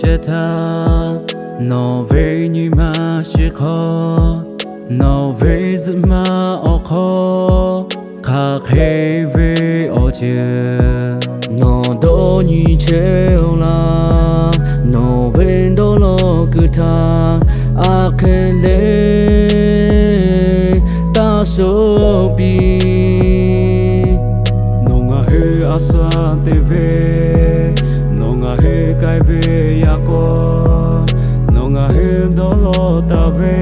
切他，诺为你嘛是可，诺为怎么哦可，卡黑为哦接，诺多你切啦，诺为多罗个他，阿克雷大手臂，侬啊嘿阿萨得为。Nonga he kai ve yako Nonga he dolo ta ve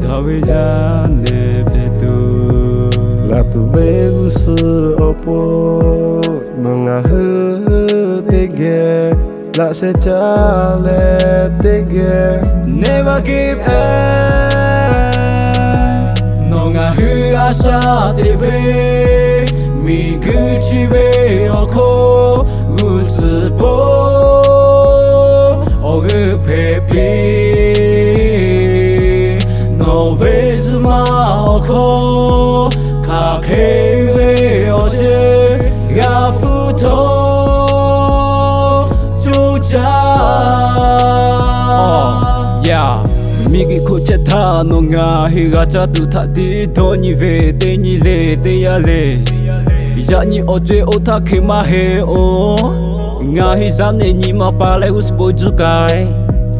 Da ve jane petu La tu ve usu opo Nonga he tege La se chale tege Never give up Nonga he asha te ve Mi guchi ve oko Usbo Oge pepi No vez ma oko Kake ve oje Ya futo Juja Yeah Migi kocheta no nga higacha tu thati Doni ve teni le teya le Yani oje otake ma he o Nga hi zane ni ma pale usbo jukai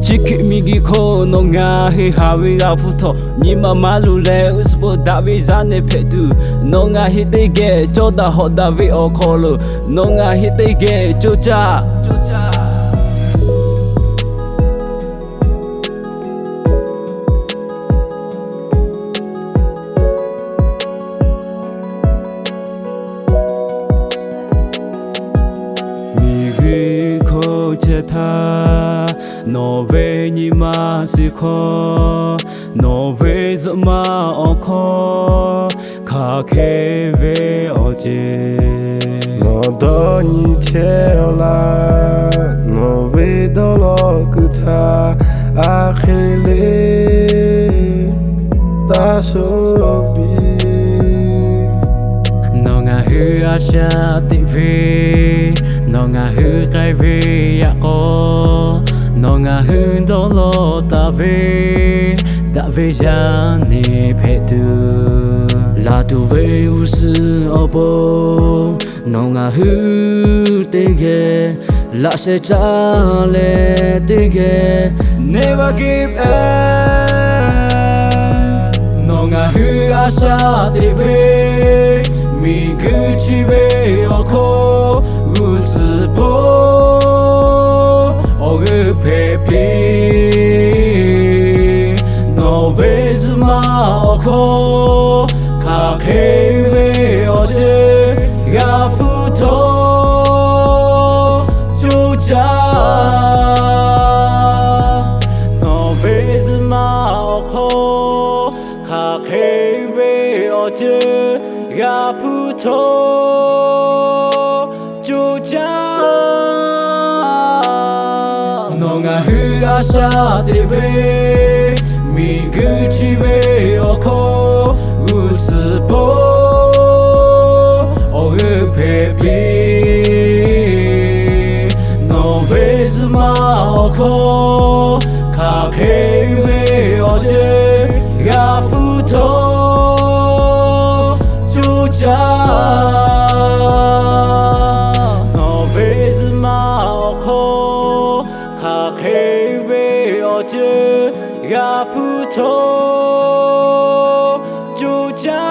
Chiki migi ko no nga hi hawi ga futo Ni ma malu le usbo davi zane petu No nga hi tege choda hoda vi o kolo No nga hi tege chocha ta no ve ni ma si kho no ve zo ma o kho kha ke ve o je No do ni che la No ve do lo ku tha a khile ta so bi No nga hu a sha ti ve No nga hu kai ve ya ko No nga hu do lo ta ve Da ve ja ni phe tu La tu ve u su obo No nga hu te ge La se cha le te ge Never give up No nga hu a sha te ve Mi guchi ve oko Usbo Oge pepi No vez ma oko Kake ve oje Ya futo Juja No vez ma oko Kake ve oje Ya futo Juja No nga hu asha te ve Mi guchi ve oko Usbo Oge pepi No vez ma oko Kake ve oje Ya futo Juja Ya puto Juja